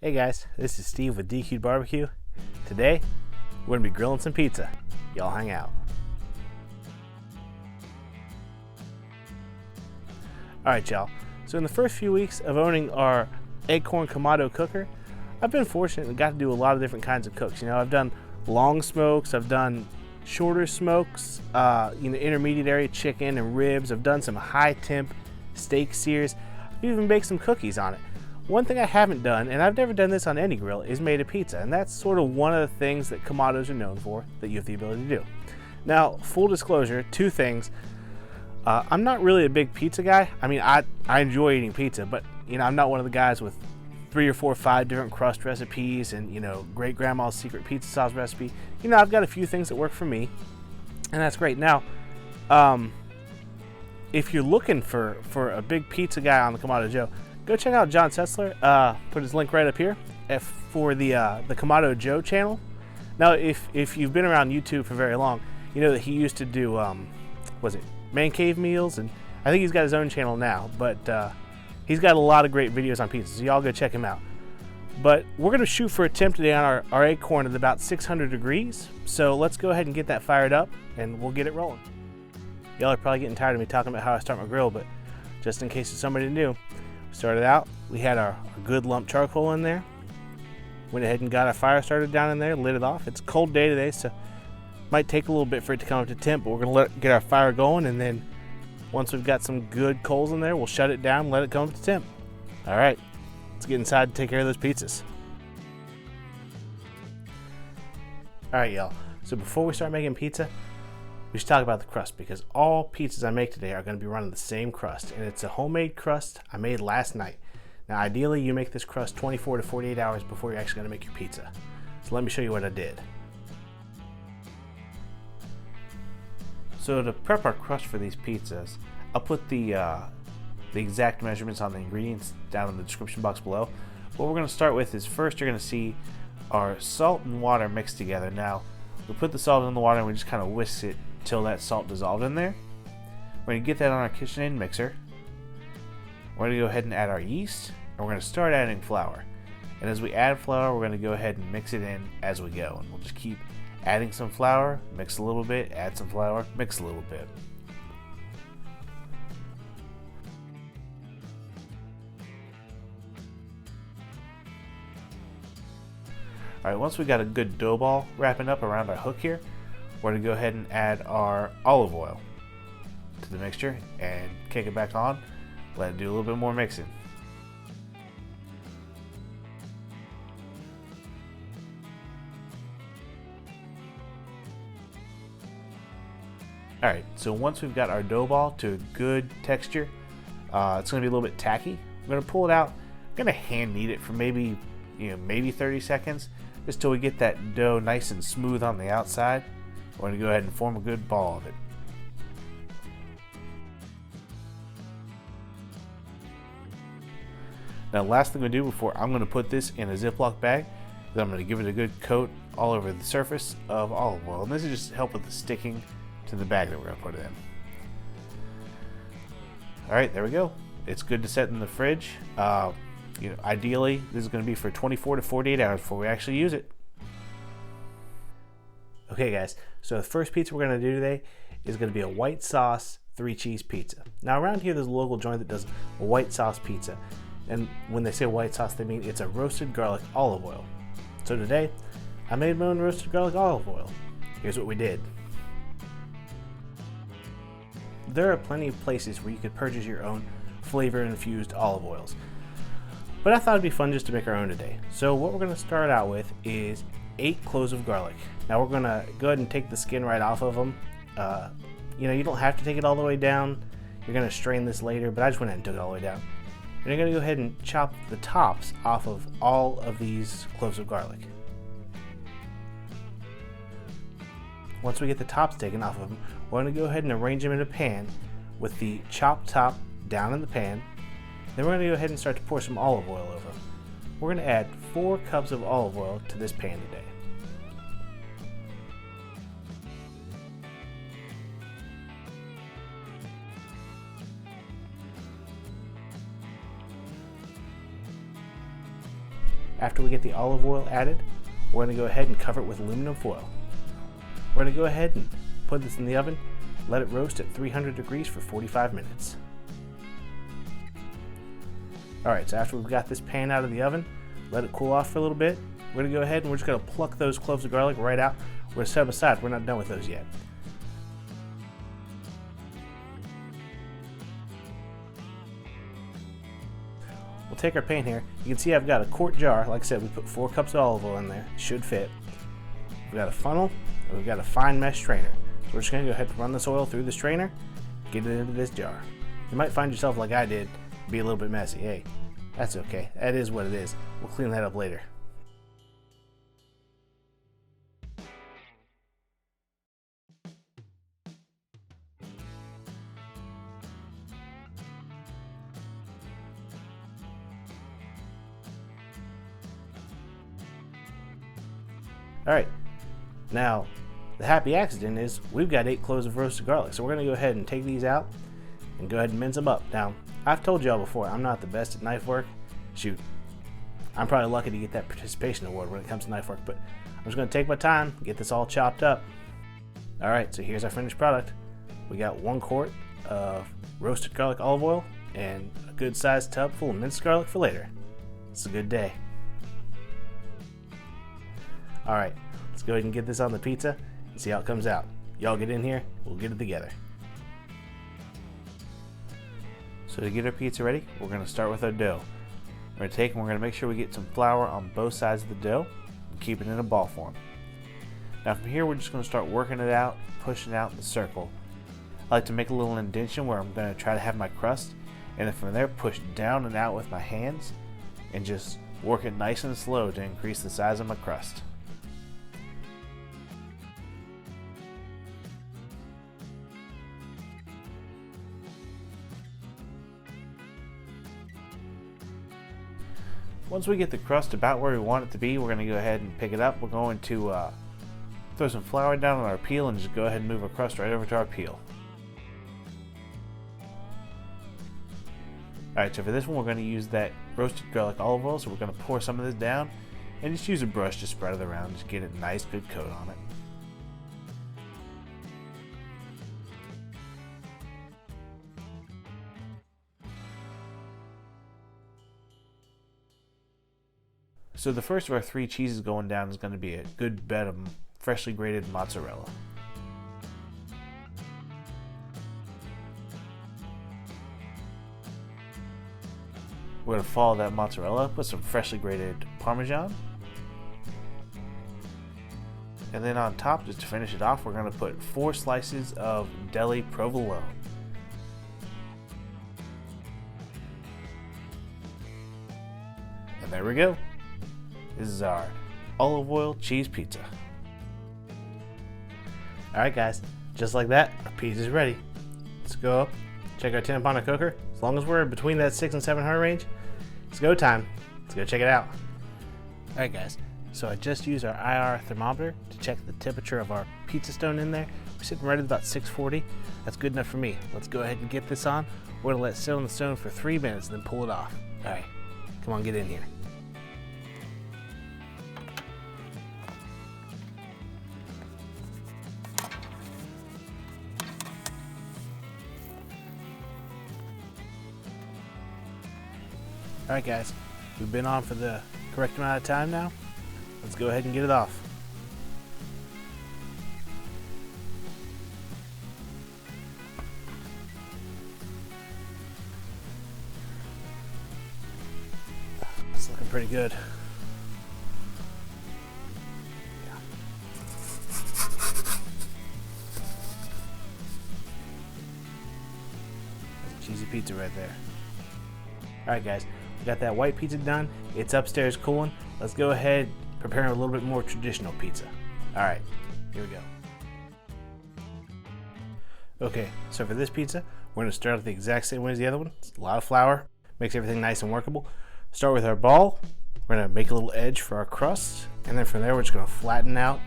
Hey guys, this is Steve with DQ'd Barbecue. Today, we're gonna be grilling some pizza. Y'all hang out. Alright y'all, so in the first few weeks of owning our Acorn Kamado cooker, I've been fortunate and got to do a lot of different kinds of cooks. You know, I've done long smokes, I've done shorter smokes, intermediate area chicken and ribs. I've done some high temp steak sears. I've even baked some cookies on it. One thing I haven't done, and I've never done this on any grill, is made a pizza, and that's sort of one of the things that Kamados are known for, that you have the ability to do. Now, full disclosure, two things. I'm not really a big pizza guy. I mean, I enjoy eating pizza, but I'm not one of the guys with 3 or 4 or 5 different crust recipes and great grandma's secret pizza sauce recipe. I've got a few things that work for me, and that's great. Now, if you're looking for a big pizza guy on the Kamado Joe, go check out John Setzler. Put his link right up here for the Kamado Joe channel. Now, if you've been around YouTube for very long, you know that he used to do was it Man Cave Meals, and I think he's got his own channel now. But he's got a lot of great videos on pizza, so y'all go check him out. But we're gonna shoot for a temp today on our Acorn at about 600 degrees. So let's go ahead and get that fired up, and we'll get it rolling. Y'all are probably getting tired of me talking about how I start my grill, but just in case it's somebody new. Started out, we had our good lump charcoal in there. Went ahead and got our fire started down in there, lit it off. It's a cold day today, so might take a little bit for it to come up to temp, but we're gonna get our fire going, and then once we've got some good coals in there, we'll shut it down and let it come up to temp. All right, let's get inside and take care of those pizzas. All right, y'all, so before we start making pizza, we should talk about the crust, because all pizzas I make today are going to be running the same crust, and it's a homemade crust I made last night. Now, ideally, you make this crust 24 to 48 hours before you're actually going to make your pizza. So let me show you what I did. So to prep our crust for these pizzas, I'll put the exact measurements on the ingredients down in the description box below. What we're going to start with is, first you're going to see our salt and water mixed together. Now, we put the salt in the water and we just kind of whisk it till that salt dissolved in there. We're going to get that on our KitchenAid mixer. We're going to go ahead and add our yeast, and we're going to start adding flour. And as we add flour, we're going to go ahead and mix it in as we go, and we'll just keep adding some flour, mix a little bit, add some flour, mix a little bit. Alright, once we got a good dough ball wrapping up around our hook here, we're going to go ahead and add our olive oil to the mixture and kick it back on. Let it do a little bit more mixing. Alright, so once we've got our dough ball to a good texture, it's going to be a little bit tacky. I'm going to pull it out. I'm going to hand knead it for maybe 30 seconds, just till we get that dough nice and smooth on the outside. We're going to go ahead and form a good ball of it. Now, last thing we do before I'm going to put this in a Ziploc bag, then I'm going to give it a good coat all over the surface of olive oil. And this is just to help with the sticking to the bag that we're going to put it in. Alright, there we go. It's good to set in the fridge. Ideally, this is going to be for 24 to 48 hours before we actually use it. Okay guys, so the first pizza we're going to do today is going to be a white sauce 3-cheese pizza. Now around here there's a local joint that does a white sauce pizza, and when they say white sauce they mean it's a roasted garlic olive oil. So today I made my own roasted garlic olive oil. Here's what we did. There are plenty of places where you could purchase your own flavor infused olive oils, but I thought it'd be fun just to make our own today. So what we're going to start out with is 8 cloves of garlic. Now we're going to go ahead and take the skin right off of them. You don't have to take it all the way down. You're going to strain this later, but I just went ahead and took it all the way down. And you're going to go ahead and chop the tops off of all of these cloves of garlic. Once we get the tops taken off of them, we're going to go ahead and arrange them in a pan with the chopped top down in the pan. Then we're going to go ahead and start to pour some olive oil over them. We're going to add 4 cups of olive oil to this pan today. After we get the olive oil added, we're going to go ahead and cover it with aluminum foil. We're going to go ahead and put this in the oven, let it roast at 300 degrees for 45 minutes. Alright, so after we've got this pan out of the oven, let it cool off for a little bit. We're going to go ahead and we're just going to pluck those cloves of garlic right out. We're going to set them aside. We're not done with those yet. We'll take our pan here. You can see I've got a quart jar. Like I said, we put 4 cups of olive oil in there. It should fit. We've got a funnel, and we've got a fine mesh strainer. So we're just going to go ahead and run this oil through the strainer, get it into this jar. You might find yourself like I did, be a little bit messy. Hey, that's okay. That is what it is. We'll clean that up later. Alright, now the happy accident is we've got 8 cloves of roasted garlic, so we're going to go ahead and take these out and go ahead and mince them up. Now, I've told y'all before, I'm not the best at knife work. Shoot, I'm probably lucky to get that participation award when it comes to knife work, but I'm just going to take my time, get this all chopped up. Alright, so here's our finished product. We got 1 quart of roasted garlic olive oil and a good sized tub full of minced garlic for later. It's a good day. Alright, let's go ahead and get this on the pizza and see how it comes out. Y'all get in here, we'll get it together. So to get our pizza ready, we're going to start with our dough. We're going to take and we're going to make sure we get some flour on both sides of the dough and keep it in a ball form. Now from here we're just going to start working it out, pushing it out in the circle. I like to make a little indentation where I'm going to try to have my crust, and then from there push down and out with my hands and just work it nice and slow to increase the size of my crust. Once we get the crust about where we want it to be, we're going to go ahead and pick it up. We're going to throw some flour down on our peel and just go ahead and move our crust right over to our peel. Alright, so for this one we're going to use that roasted garlic olive oil, so we're going to pour some of this down and just use a brush to spread it around, just get a nice good coat on it. So the first of our 3 cheeses going down is going to be a good bed of freshly grated mozzarella. We're going to follow that mozzarella with some freshly grated Parmesan. And then on top, just to finish it off, we're going to put 4 slices of deli provolone. And there we go. This is our olive oil cheese pizza. Alright guys, just like that, our pizza's ready. Let's go up, check our tampon cooker. As long as we're between that 600 and 700 range, it's go time. Let's go check it out. Alright guys, so I just used our IR thermometer to check the temperature of our pizza stone in there. We're sitting right at about 640. That's good enough for me. Let's go ahead and get this on. We're gonna let it sit on the stone for 3 minutes and then pull it off. Alright, come on, get in here. Alright guys, we've been on for the correct amount of time now. Let's go ahead and get it off. It's looking pretty good. That's a cheesy pizza right there. Alright guys, we got that white pizza done. It's upstairs cooling. Let's go ahead and prepare a little bit more traditional pizza. Alright, here we go. Okay, so for this pizza, we're going to start out the exact same way as the other one. It's a lot of flour, makes everything nice and workable. Start with our ball. We're going to make a little edge for our crust, and then from there we're just going to flatten out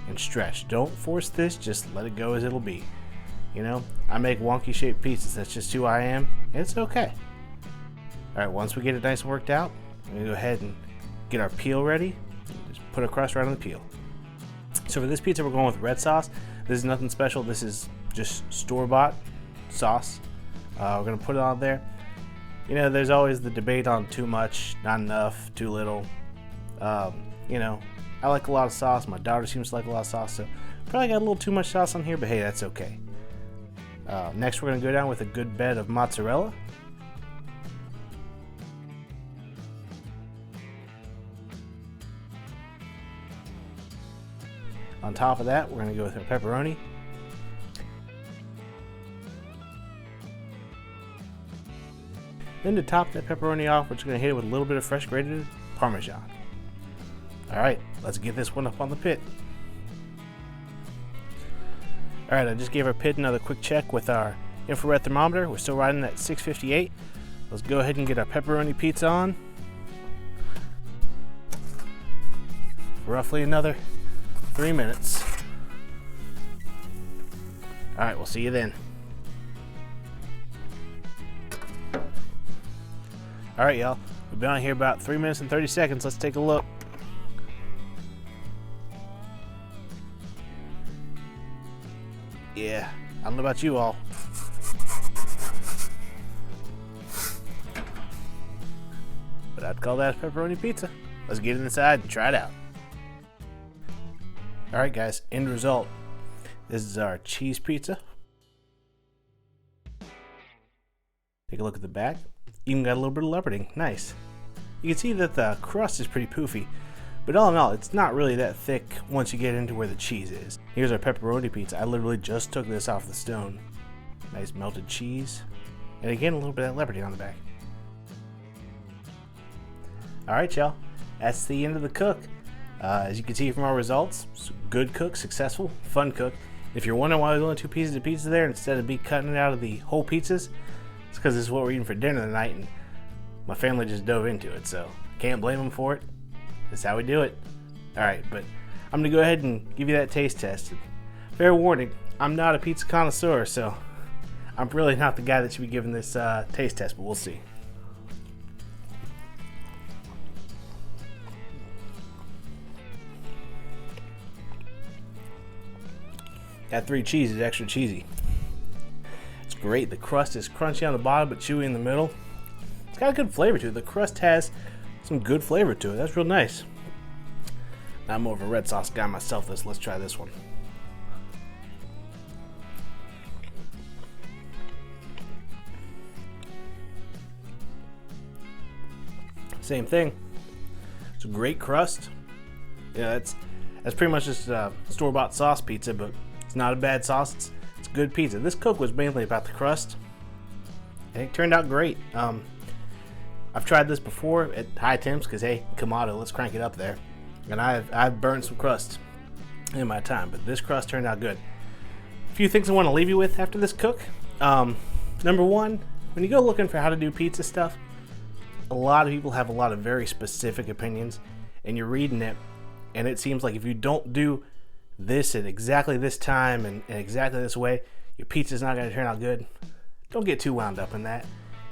and stretch. Don't force this, just let it go as it'll be. You know, I make wonky shaped pizzas, that's just who I am, and it's okay. Alright, once we get it nice and worked out, I'm going to go ahead and get our peel ready. Just put a crust right on the peel. So for this pizza, we're going with red sauce. This is nothing special. This is just store-bought sauce. We're gonna put it on there. You know, there's always the debate on too much, not enough, too little. You know, I like a lot of sauce. My daughter seems to like a lot of sauce, so probably got a little too much sauce on here, but hey, that's okay. Next, we're gonna go down with a good bed of mozzarella. On top of that, we're gonna go with our pepperoni. Then to top that pepperoni off, we're just gonna hit it with a little bit of fresh grated Parmesan. All right, let's get this one up on the pit. All right, I just gave our pit another quick check with our infrared thermometer. We're still riding at 658. Let's go ahead and get our pepperoni pizza on. For roughly another 3 minutes. All right, we'll see you then. All right, y'all, we've been on here about 3 minutes and 30 seconds. Let's take a look. Yeah, I don't know about you all. But I'd call that a pepperoni pizza. Let's get inside and try it out. All right, guys, end result. This is our cheese pizza. Take a look at the back. Even got a little bit of leoparding. Nice. You can see that the crust is pretty poofy, but all in all, it's not really that thick once you get into where the cheese is. Here's our pepperoni pizza. I literally just took this off the stone. Nice melted cheese. And again, a little bit of that leoparding on the back. All right, y'all. That's the end of the cook. As you can see from our results, good cook, successful, fun cook. If you're wondering why there's only 2 pieces of pizza there instead of me cutting it out of the whole pizzas, it's because this is what we're eating for dinner tonight, and my family just dove into it, so can't blame them for it. That's how we do it. All right, but I'm gonna go ahead and give you that taste test. Fair warning, I'm not a pizza connoisseur, so I'm really not the guy that should be giving this taste test, but we'll see. That 3 cheese is extra cheesy. It's great. The crust is crunchy on the bottom but chewy in the middle. It's got a good flavor to it. The crust has some good flavor to it. That's real nice. Now, I'm more of a red sauce guy myself. Let's try this one. Same thing. It's a great crust. Yeah, that's pretty much just store-bought sauce pizza, but it's not a bad sauce. It's good pizza. This cook was mainly about the crust, and it turned out great. I've tried this before at high temps because, hey, Kamado, let's crank it up there. And I've burned some crust in my time, but this crust turned out good. A few things I want to leave you with after this cook. Number one, when you go looking for how to do pizza stuff, a lot of people have a lot of very specific opinions, and you're reading it, and it seems like if you don't do this at exactly this time and exactly this way, your pizza's not going to turn out good. Don't get too wound up in that.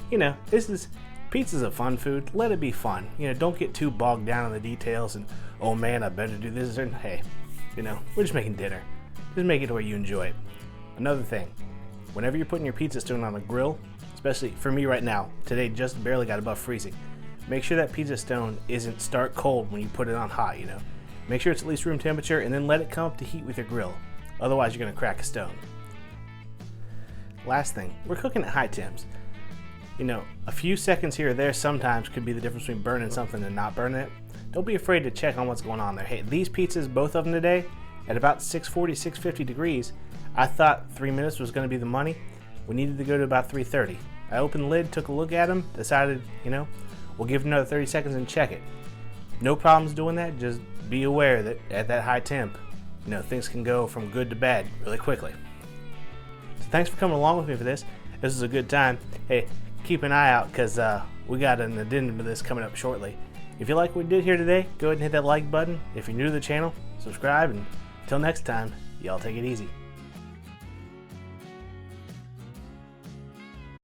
You know, pizza's a fun food. Let it be fun. You know, don't get too bogged down in the details and, oh man, I better do this. And hey, you know, we're just making dinner. Just make it the way you enjoy it. Another thing, whenever you're putting your pizza stone on a grill, especially for me right now, today just barely got above freezing, make sure that pizza stone isn't stark cold when you put it on hot, you know. Make sure it's at least room temperature and then let it come up to heat with your grill. Otherwise, you're going to crack a stone. Last thing, we're cooking at high temps. You know, a few seconds here or there sometimes could be the difference between burning something and not burning it. Don't be afraid to check on what's going on there. Hey, these pizzas, both of them today, at about 640, 650 degrees, I thought 3 minutes was going to be the money. We needed to go to about 330. I opened the lid, took a look at them, decided, you know, we'll give it another 30 seconds and check it. No problems doing that. Just be aware that at that high temp, you know, things can go from good to bad really quickly. So thanks for coming along with me for this. This is a good time. Hey, keep an eye out because we got an addendum to this coming up shortly. If you like what we did here today, go ahead and hit that like button. If you're new to the channel, subscribe, and until next time, y'all take it easy.